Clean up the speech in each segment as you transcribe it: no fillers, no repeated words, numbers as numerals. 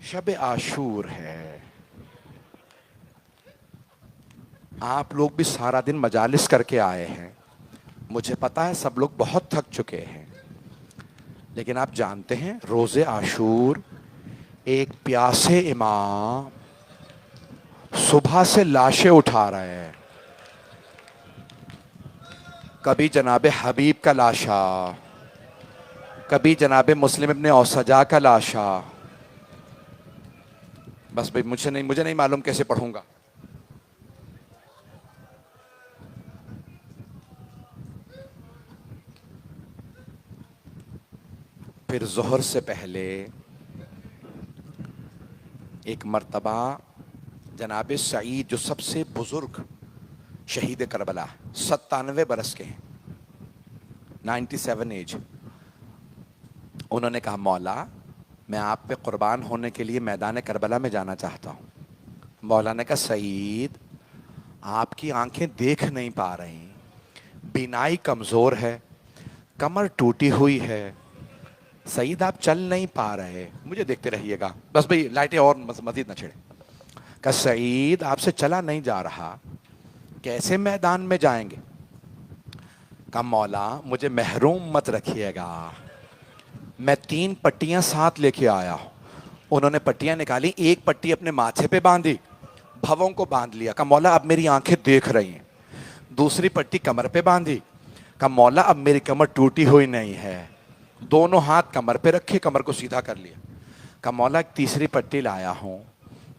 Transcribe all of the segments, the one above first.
शब आशूर है। आप लोग भी सारा दिन मजालिस करके आए हैं, मुझे पता है सब लोग बहुत थक चुके हैं, लेकिन आप जानते हैं रोजे आशूर एक प्यासे इमाम सुबह से लाशें उठा रहे हैं। कभी जनाबे हबीब का लाशा, कभी जनाबे मुस्लिम इब्ने औसजा का लाशा। बस भाई मुझे नहीं मालूम कैसे पढ़ूंगा। फिर जोहर से पहले एक मर्तबा जनाब सईद जो सबसे बुजुर्ग शहीद करबला 97 बरस के हैं, 97 एज, उन्होंने कहा मौला मैं आप पे कुर्बान होने के लिए मैदान करबला में जाना चाहता हूँ। मौला ने कहा सईद आपकी आंखें देख नहीं पा रही, बीनाई कमजोर है, कमर टूटी हुई है, सईद आप चल नहीं पा रहे, मुझे देखते रहिएगा, बस भाई लाइटें और मजीद न छेड़े। कहा सईद आपसे चला नहीं जा रहा, कैसे मैदान में जाएंगे। कहा मौला मुझे महरूम मत रखिएगा, मैं 3 पट्टियां साथ लेके आया हूं। उन्होंने पट्टियां निकाली, एक पट्टी अपने माथे पे बांधी, भवों को बांध लिया। कहा मौला अब मेरी आंखें देख रही हैं। दूसरी पट्टी कमर पे बांधी, कहा मौला अब मेरी कमर टूटी हुई नहीं है। दोनों हाथ कमर पे रखे, कमर को सीधा कर लिया। कहा मौला एक तीसरी पट्टी लाया हूं,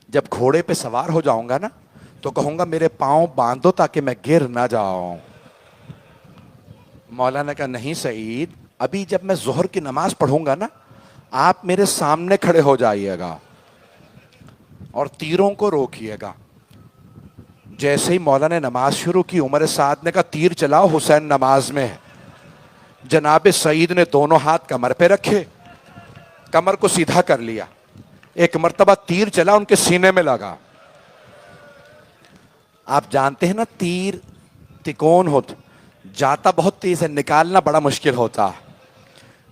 जब घोड़े पे सवार हो जाऊंगा ना तो कहूंगा मेरे पांव बांधो ताकि मैं गिर ना जाऊं। मौला ने कहा नहीं सईद, अभी जब मैं जोहर की नमाज पढ़ूंगा ना आप मेरे सामने खड़े हो जाइएगा और तीरों को रोकिएगा। जैसे ही मौला ने नमाज शुरू की, उमर साद ने कहा तीर चलाओ, हुसैन नमाज में है। जनाब सईद ने दोनों हाथ कमर पे रखे, कमर को सीधा कर लिया, एक मर्तबा तीर चला उनके सीने में लगा। आप जानते हैं ना तीर तिकोन होता, जाता बहुत तेज है, निकालना बड़ा मुश्किल होता है।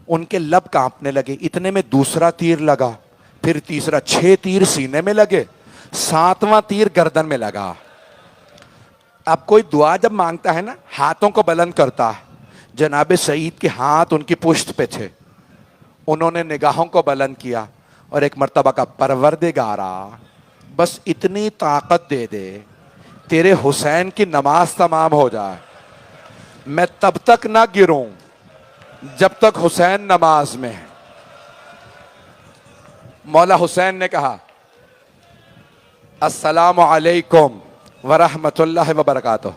उनके लब कांपने लगे, इतने में दूसरा तीर लगा, फिर तीसरा, 6 तीर सीने में लगे, 7वां तीर गर्दन में लगा। अब कोई दुआ जब मांगता है ना हाथों को बुलंद करता है, जनाब सईद के हाथ उनकी पुश्त पे थे, उन्होंने निगाहों को बुलंद किया और एक मर्तबा का परवरदिगारा बस इतनी ताकत दे दे तेरे हुसैन की नमाज तमाम हो जाए, मैं तब तक ना गिरूं जब तक हुसैन नमाज में है। मौला हुसैन ने कहा अस्सलामु अलैकुम वरहमतुल्लाहि वबरकातुह।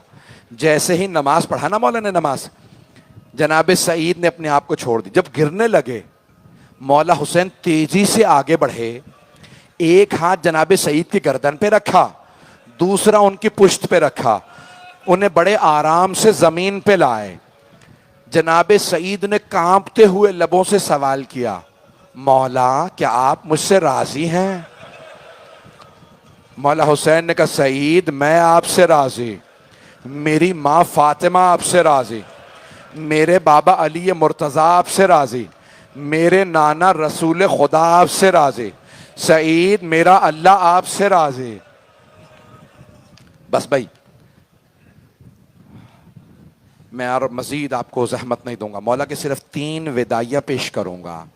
जैसे ही नमाज पढ़ा ना मौला ने नमाज, जनाब सईद ने अपने आप को छोड़ दी। जब गिरने लगे मौला हुसैन तेजी से आगे बढ़े, एक हाथ जनाब सईद की गर्दन पे रखा, दूसरा उनकी पुश्त पे रखा, उन्हें बड़े आराम से जमीन पे लाए। जनाब सईद ने कांपते हुए लबों से सवाल किया मौला क्या आप मुझसे राजी हैं। मौला हुसैन ने कहा सईद मैं आपसे राजी, मेरी माँ फातिमा आपसे राजी, मेरे बाबा अली मुर्तज़ा आपसे राजी, मेरे नाना रसूल खुदा आपसे राजी, सईद मेरा अल्लाह आपसे राजी। बस भाई मैं और मजीद आपको जहमत नहीं दूंगा, मौला के सिर्फ 3 विदाइयाँ पेश करूंगा।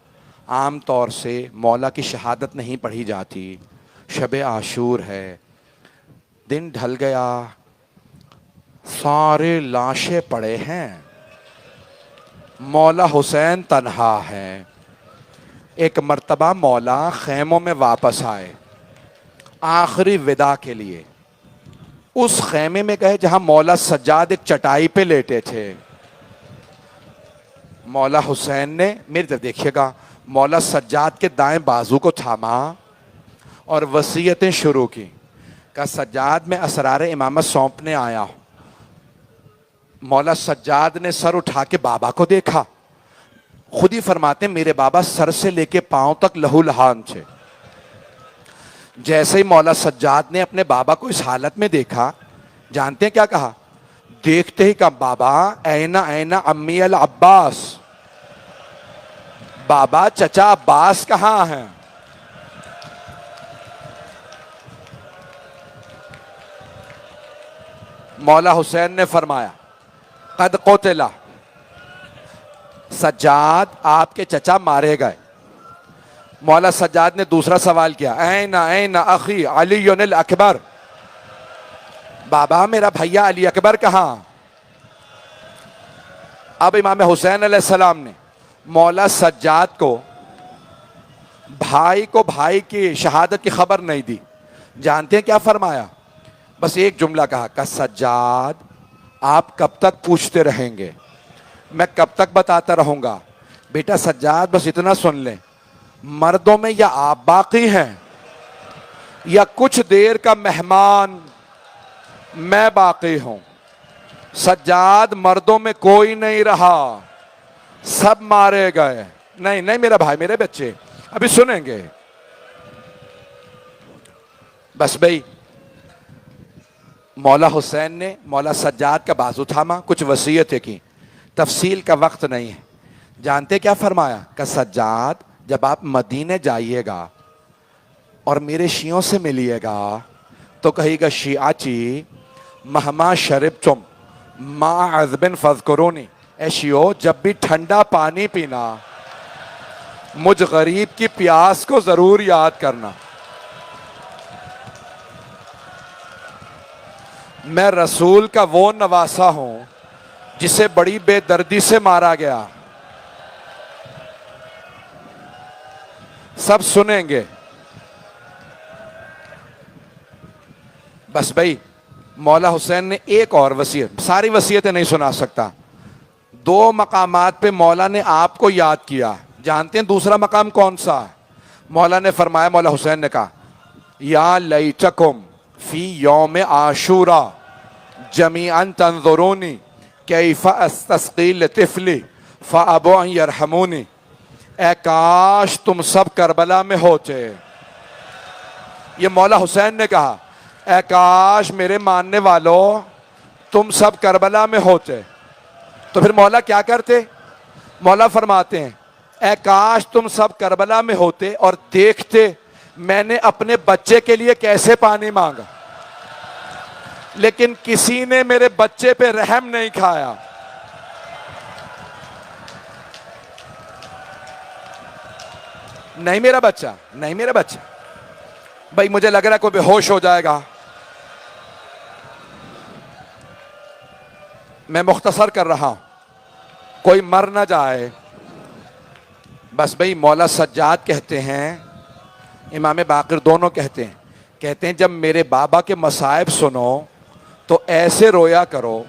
आम तौर से मौला की शहादत नहीं पढ़ी जाती, शब आशूर है, दिन ढल गया, सारे लाशें पड़े हैं, मौला हुसैन तन्हा है। एक मर्तबा मौला खैमों में वापस आए आखिरी विदा के लिए, उस खैमे में गए जहां मौला सज्जाद एक चटाई पे लेटे थे। मौला हुसैन ने, मेरी तरफ देखिएगा, मौला सज्जाद के दाएं बाजू को थामा और वसीयतें शुरू की। कहा सज्जाद में असरार इमामत सौंपने आया हूं। मौला सज्जाद ने सर उठा के बाबा को देखा, खुद ही फरमाते मेरे बाबा सर से लेके पांव तक लहू लहान थे। जैसे ही मौला सज्जाद ने अपने बाबा को इस हालत में देखा, जानते हैं क्या कहा? देखते ही कहा बाबा ऐना ऐना अम्मी अल अब्बास, बाबा चचा अब्बास कहाँ हैं? मौला हुसैन ने फरमाया कद कोतिला, सज्जाद आपके चचा मारे गए। मौला सज्जाद ने दूसरा सवाल किया, ऐना ऐना अखी अली अकबर, बाबा मेरा भैया अली अकबर कहां? अब इमाम हुसैन अलैहिस्सलाम ने मौला सज्जाद को भाई की शहादत की खबर नहीं दी। जानते हैं क्या फरमाया? बस एक जुमला कहा, का सज्जाद आप कब तक पूछते रहेंगे, मैं कब तक बताता रहूंगा? बेटा सज्जाद बस इतना सुन ले, मर्दों में या आप बाकी हैं या कुछ देर का मेहमान मैं बाकी हूं। सज्जाद मर्दों में कोई नहीं रहा, सब मारे गए। नहीं नहीं मेरा भाई, मेरे बच्चे अभी सुनेंगे। बस भाई मौला हुसैन ने मौला सज्जाद का बाजू थामा, कुछ वसीयतें की, तफसील का वक्त नहीं है। जानते क्या फरमाया? कि सज्जाद जब आप मदीने जाइएगा और मेरे शियों से मिलिएगा तो कहिएगा शियाची महमा शरीब तुम माँ अजबिन फजकरोनी, ए शियो जब भी ठंडा पानी पीना मुझ गरीब की प्यास को जरूर याद करना। मैं रसूल का वो नवासा हूं जिसे बड़ी बेदर्दी से मारा गया। सब सुनेंगे। बस भाई मौला हुसैन ने एक और वसीयत, सारी वसीयतें नहीं सुना सकता, दो मकामात पे मौला ने आपको याद किया। जानते हैं दूसरा मकाम कौन सा? मौला ने फरमाया, मौला हुसैन ने कहा, या लैतकुम फी यौम आशूरा जमीअन तंजुरूनी कैफ अस्तस्कील तिफली फअबू अन यरहमूनी, ए काश तुम सब करबला में होते। ये मौला हुसैन ने कहा, ए काश मेरे मानने वालों तुम सब करबला में होते। तो फिर मौला क्या करते? मौला फरमाते हैं, ए काश तुम सब करबला में होते और देखते मैंने अपने बच्चे के लिए कैसे पानी मांगा, लेकिन किसी ने मेरे बच्चे पे रहम नहीं खाया। नहीं मेरा बच्चा, नहीं मेरा बच्चा। भाई मुझे लग रहा है कोई बेहोश हो जाएगा, मैं मुख्तसर कर रहा हूं, कोई मर ना जाए। बस भाई मौला सज्जाद कहते हैं, इमाम बाकिर दोनों कहते हैं जब मेरे बाबा के मसाइब सुनो तो ऐसे रोया करो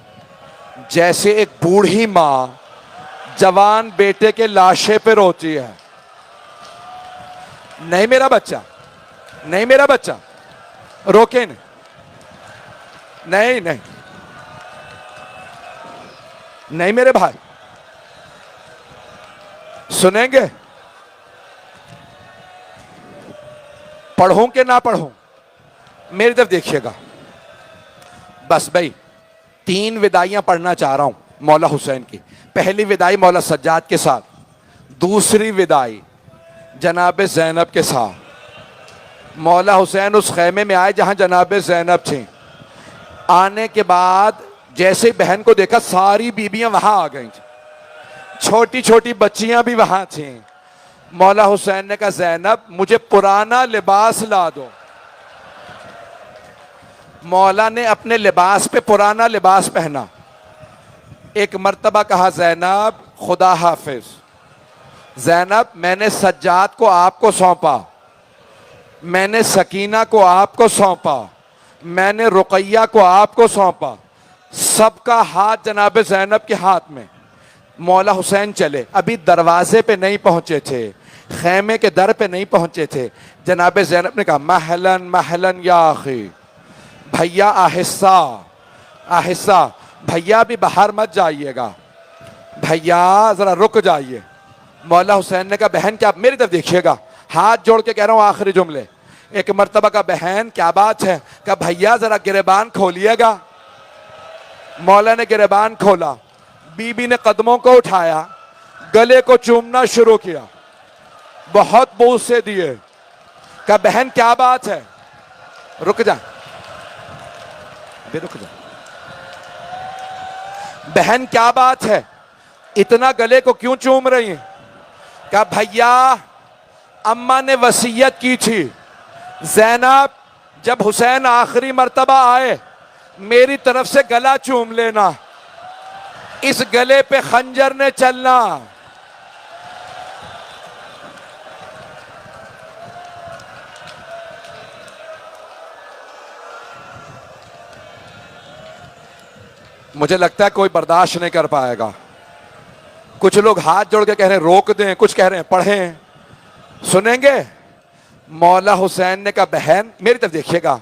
जैसे एक बूढ़ी माँ जवान बेटे के लाशे पे रोती है। नहीं मेरा बच्चा, नहीं मेरा बच्चा, रोके नहीं, नहीं नहीं नहीं मेरे भाई, सुनेंगे? पढ़ूं कि ना पढ़ूं? मेरी तरफ देखिएगा। बस भाई 3 विदाइयां पढ़ना चाह रहा हूं मौला हुसैन की। पहली विदाई मौला सज्जाद के साथ, दूसरी विदाई जनाब ज़ैनब के साथ। मौला हुसैन उस खैमे में आए जहां जनाब ज़ैनब थी। आने के बाद जैसे बहन को देखा सारी बीबियां वहां आ गई थी, छोटी छोटी बच्चियां भी वहां थी। मौला हुसैन ने कहा, ज़ैनब मुझे पुराना लिबास ला दो। मौला ने अपने लिबास पे पुराना लिबास पहना। एक मर्तबा कहा, ज़ैनब खुदा हाफिज, ज़ैनब मैंने सज्जाद को आपको सौंपा, मैंने सकीना को आपको सौंपा, मैंने रुकैया को आपको सौंपा। सबका हाथ जनाब ज़ैनब के हाथ में। मौला हुसैन चले, अभी दरवाजे पे नहीं पहुंचे थे, खैमे के दर पे नहीं पहुंचे थे। जनाब ज़ैनब ने कहा, महलन महलन या आखी, भैया आहिस्सा आहिस्सा, भैया भी बाहर मत जाइएगा, भैया जरा रुक जाइए। मौला हुसैन ने कहा, बहन क्या, मेरी तरफ देखिएगा, हाथ जोड़ के कह रहा हूं आखिरी जुमले। एक मर्तबा का, बहन क्या बात है? कहा, भैया जरा गिरेबान खोलिएगा। मौला ने गिरेबान खोला, बीबी ने कदमों को उठाया, गले को चूमना शुरू किया, बहुत बूसे दिए। कहा, बहन क्या बात है? रुक जा, अभी रुक जा, बहन क्या बात है, इतना गले को क्यों चूम रही हैं? कहा भैया अम्मा ने वसीयत की थी, ज़ैनब जब हुसैन आखिरी मर्तबा आए मेरी तरफ से गला चूम लेना, इस गले पे खंजर ने चलना। मुझे लगता है कोई बर्दाश्त नहीं कर पाएगा। कुछ लोग हाथ जोड़ के कह रहे हैं रोक दें, कुछ कह रहे हैं पढ़ें। सुनेंगे? मौला हुसैन ने कहा बहन मेरी तरफ देखिएगा,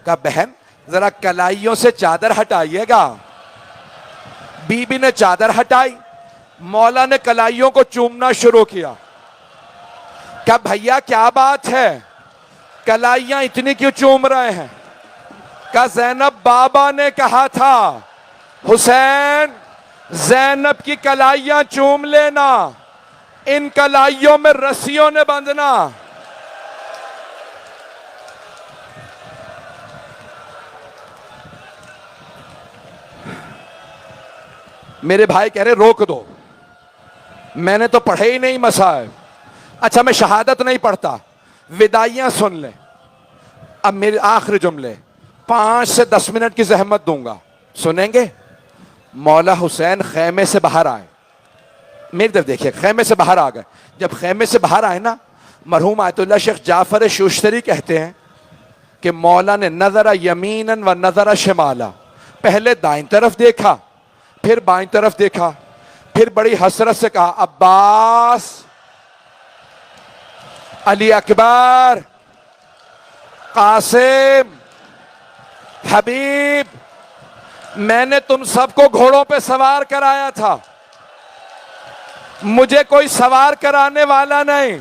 कहा बहन जरा कलाइयों से चादर हटाइएगा। बीबी ने चादर हटाई, मौला ने कलाइयों को चूमना शुरू किया। कहा भैया क्या बात है, कलाइयां इतनी क्यों चूम रहे हैं? कहा ज़ैनब बाबा ने कहा था हुसैन ज़ैनब की कलाइयां चूम लेना, इन कलाइयों में रस्सियों ने बंधना। मेरे भाई कह रहे रोक दो, मैंने तो पढ़े ही नहीं मसाइब। अच्छा मैं शहादत नहीं पढ़ता, विदाइयां सुन ले। अब मेरे आखिरी जुमले 5 से 10 मिनट की जहमत दूंगा, सुनेंगे? मौला हुसैन खैमे से बाहर आए, मेरी तरफ देखिए, खैमे से बाहर आ गए। जब खैमे से बाहर आए ना, मरहूम आयतुल्लाह शेख जाफर शूश्तरी कहते हैं कि मौला ने नजरा यमीनन व नजरा शिमाला, पहले दाईं तरफ देखा, फिर बाईं तरफ देखा, फिर बड़ी हसरत से कहा अब्बास, अली अकबर, कासिम, हबीब, मैंने तुम सबको घोड़ों पे सवार कराया था, मुझे कोई सवार कराने वाला नहीं,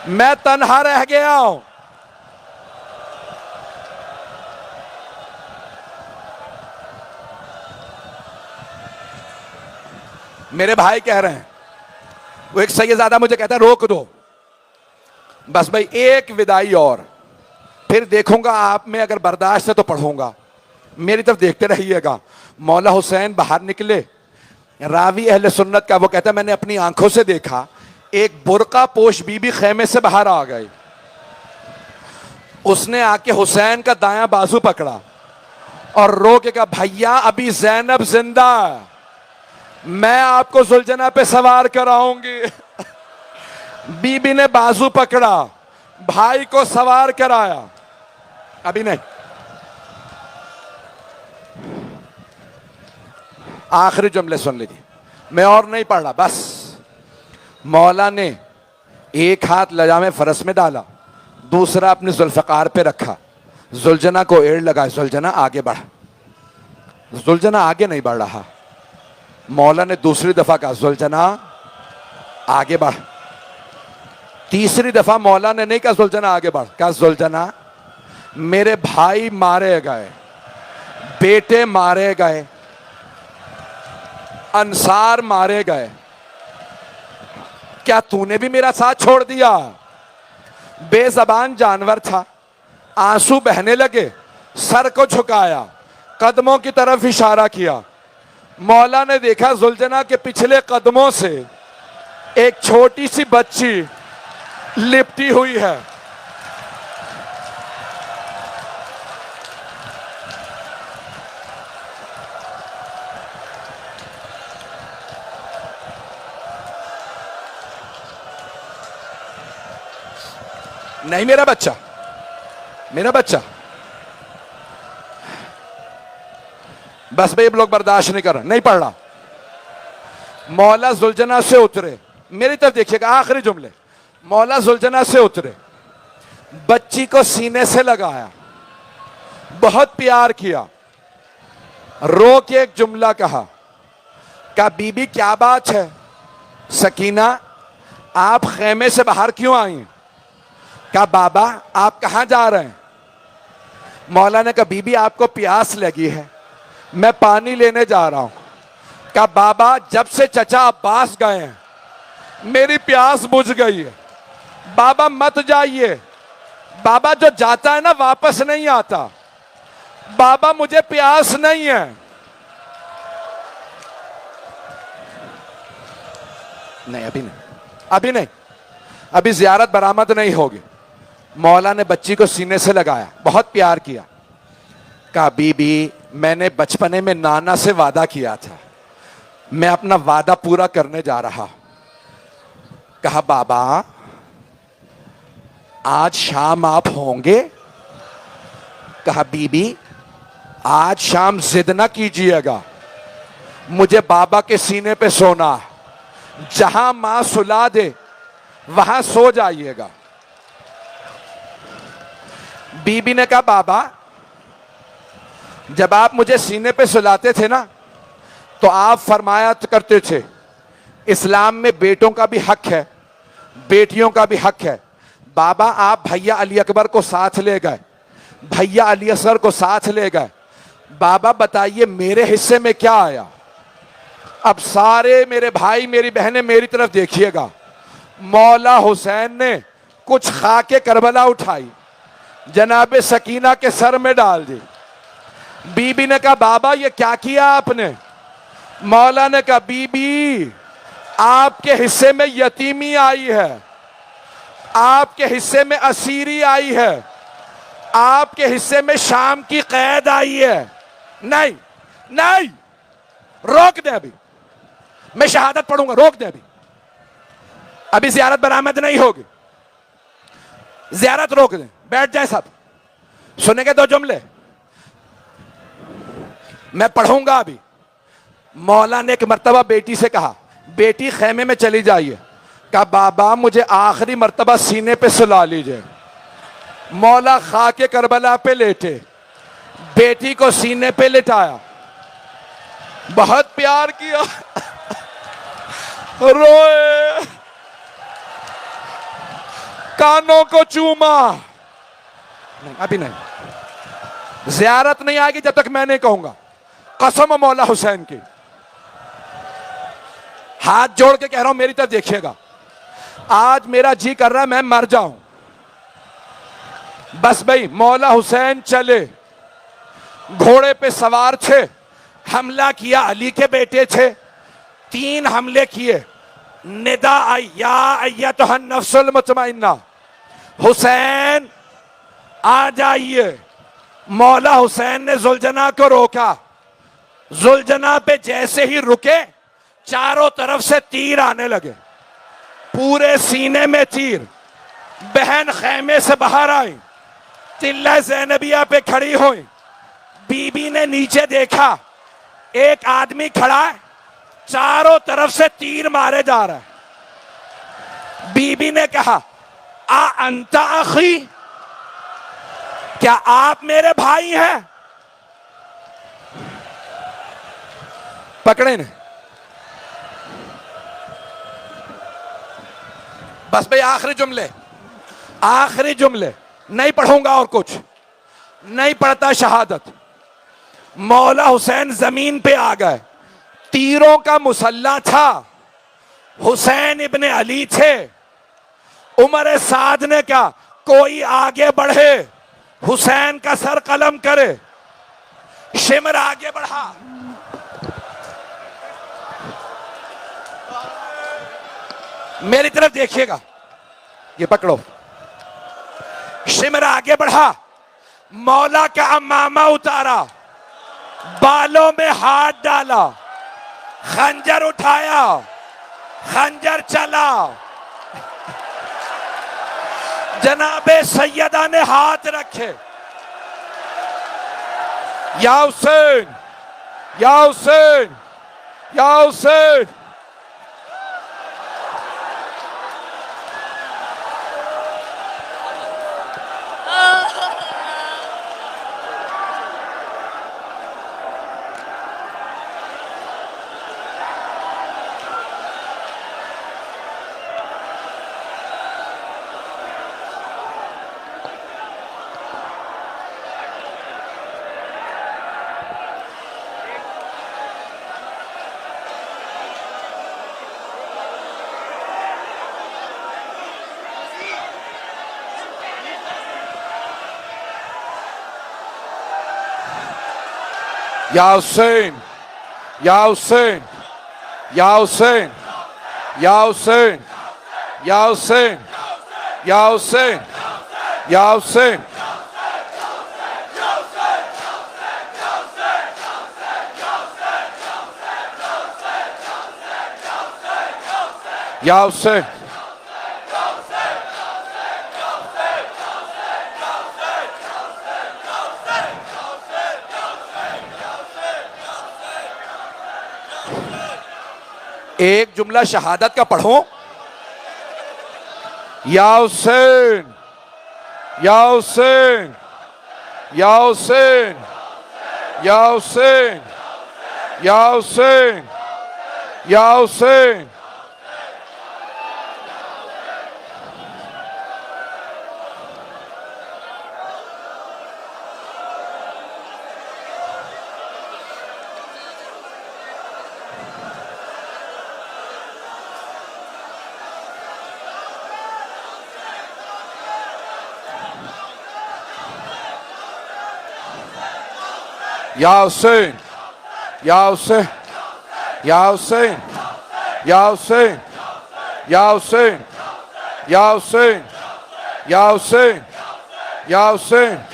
मैं तन्हा रह गया हूं। मेरे भाई कह रहे हैं, वो एक सैयदादा मुझे कहता है रोक दो, बस भाई एक विदाई और, फिर देखूंगा आप में अगर बर्दाश्त है तो पढ़ूंगा। मेरी तरफ देखते रहिएगा। मौला हुसैन बाहर निकले, रावी अहले सुन्नत का वो कहता है मैंने अपनी आंखों से देखा एक बुर्का पोश बीबी खैमे से बाहर आ गई, उसने आके हुसैन का दायां बाजू पकड़ा और रो के कहा भैया अभी ज़ैनब जिंदा है, मैं आपको सुलझना पे सवार कराऊंगी। बीबी ने बाजू पकड़ा, भाई को सवार कराया, अभी नहीं। आखिरी जुमले सुन लीजिए, मैं और नहीं पढ़ रहा, बस। मौला ने एक हाथ लजामे फरस में डाला, दूसरा अपने जुल्फकार पे रखा, जुलझना को एड़ लगा, जुलझना आगे बढ़। जुलझना आगे नहीं बढ़ रहा, मौला ने दूसरी दफा कहा जुलझना आगे बढ़। तीसरी दफा मौला ने नहीं कहा जुलझना आगे बढ़, कहा जुलझना मेरे भाई मारे गए, बेटे मारे गए, अंसार मारे गए, क्या तूने भी मेरा साथ छोड़ दिया? बेजबान जानवर था, आंसू बहने लगे, सर को झुकाया, कदमों की तरफ इशारा किया। मौला ने देखा जुलझना के पिछले कदमों से एक छोटी सी बच्ची लिपटी हुई है। नहीं मेरा बच्चा, मेरा बच्चा, बस भाई लोग बर्दाश्त नहीं कर रहे, नहीं पढ़ रहा। मौला जुलझना से उतरे, मेरी तरफ देखिएगा, आखिरी जुमले। मौला जुलझना से उतरे, बच्ची को सीने से लगाया, बहुत प्यार किया, रो के एक जुमला कहा, बीबी क्या बात है सकीना, आप खेमे से बाहर क्यों आई? कहा बाबा आप कहां जा रहे हैं? मौला ने कहा बीबी आपको प्यास लगी है, मैं पानी लेने जा रहा हूं। कहा बाबा जब से चचा अब्बास गए हैं मेरी प्यास बुझ गई है, बाबा मत जाइए, बाबा जो जाता है ना वापस नहीं आता, बाबा मुझे प्यास नहीं है। नहीं अभी नहीं, अभी नहीं, अभी जियारत बरामद नहीं होगी। मौला ने बच्ची को सीने से लगाया, बहुत प्यार किया। कहा बीबी मैंने बचपने में नाना से वादा किया था, मैं अपना वादा पूरा करने जा रहा। कहा बाबा आज शाम आप होंगे? कहा बीबी आज शाम जिद ना कीजिएगा, मुझे बाबा के सीने पे सोना है, जहां मां सुला दे वहां सो जाइएगा। बीबी ने कहा बाबा जब आप मुझे सीने पे सुलाते थे ना तो आप फरमाया करते थे इस्लाम में बेटों का भी हक है, बेटियों का भी हक है। बाबा आप भैया अली अकबर को साथ ले गए, भैया अली असगर को साथ ले गए, बाबा बताइए मेरे हिस्से में क्या आया? अब सारे मेरे भाई मेरी बहनें मेरी तरफ देखिएगा। मौला हुसैन ने कुछ खाके करबला उठाई, जनाबे सकीना के सर में डाल दी। बीबी ने कहा बाबा ये क्या किया आपने? मौला ने कहा बीबी आपके हिस्से में यतीमी आई है, आपके हिस्से में असीरी आई है, आपके हिस्से में शाम की कैद आई है। नहीं नहीं रोक दे, अभी मैं शहादत पढ़ूंगा, रोक दे, अभी जियारत बरामद नहीं होगी, जियारत रोक दे, बैठ जाए सब, सुनेंगे दो जुमले मैं पढ़ूंगा अभी। मौला ने एक मर्तबा बेटी से कहा बेटी खेमे में चली जाइए। कहा बाबा मुझे आखिरी मर्तबा सीने पे सुला लीजिए। मौला खाके करबला पे लेटे, बेटी को सीने पे लिटाया, बहुत प्यार किया, रोए, कानों को चूमा। नहीं अभी नहीं, जियारत नहीं आएगी जब तक मैं नहीं कहूंगा, कसम मौला हुसैन की, हाथ जोड़ के कह रहा हूं मेरी तरफ देखिएगा। आज मेरा जी कर रहा है मैं मर जाऊं, बस भाई मौला हुसैन चले, घोड़े पे सवार थे, हमला किया, अली के बेटे थे, 3 हमले किए, निदा आई या अय्यतुहन नफ्सुल मुतमइन्ना, हुसैन आ जाइए। मौला हुसैन ने जुलजना को रोका, जुलजना पे जैसे ही रुके चारों तरफ से तीर आने लगे, पूरे सीने में तीर। बहन खेमे से बाहर आई, तिल्ला ज़ैनबिया पे खड़ी हुई, बीबी ने नीचे देखा, एक आदमी खड़ा है, चारों तरफ से तीर मारे जा रहा है। बीबी ने कहा आ अंता अखी, क्या आप मेरे भाई हैं? पकड़े ने, बस भाई आखिरी जुमले, आखिरी जुमले, नहीं पढ़ूंगा और कुछ नहीं पढ़ता शहादत। मौला हुसैन जमीन पे आ गए, तीरों का मुसल्ला था, हुसैन इब्ने अली थे। उमर साद ने कहा कोई आगे बढ़े, हुसैन का सर कलम करे। शिमर आगे बढ़ा, मेरी तरफ देखिएगा, ये पकड़ो। शिमर आगे बढ़ा, मौला का अम्मामा उतारा, बालों में हाथ डाला, खंजर उठाया, खंजर चला। जनाबे सैयदा ने हाथ रखे, या हुसैन, या हुसैन, या हुसैन। या हुसैन, या हुसैन, या हुसैन, या हुसैन, या हुसैन, या हुसैन, या हुसैन, या हुसैन। एक जुमला शहादत का पढ़ो। या हुसैन, या हुसैन, या हुसैन, या हुसैन, या हुसैन, या हुसैन। या हुसैन, या हुसैन, या हुसैन, या हुसैन, या हुसैन, या हुसैन, या हुसैन, या हुसैन।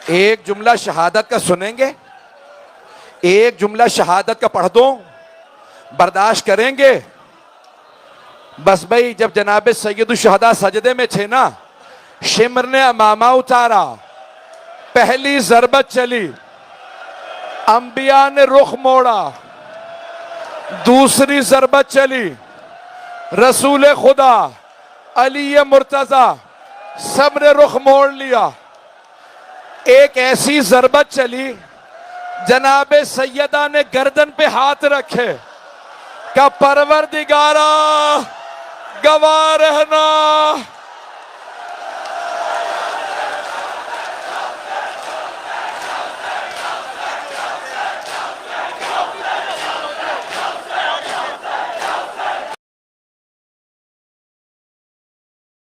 एक जुमला शहादत का सुनेंगे, एक जुमला शहादत का पढ़ दो, बर्दाश्त करेंगे? बस भाई, जब जनाब सैयद शुहदा सजदे में थे ना, शिमर ने अमामा उतारा, पहली जरबत चली, अंबिया ने रुख मोड़ा, दूसरी जरबत चली, रसूल खुदा अली मुर्तजा सब ने रुख मोड़ लिया। एक ऐसी जरबत चली, जनाब सैयदा ने गर्दन पे हाथ रखे, का परवरदिगारा गवाह रहना,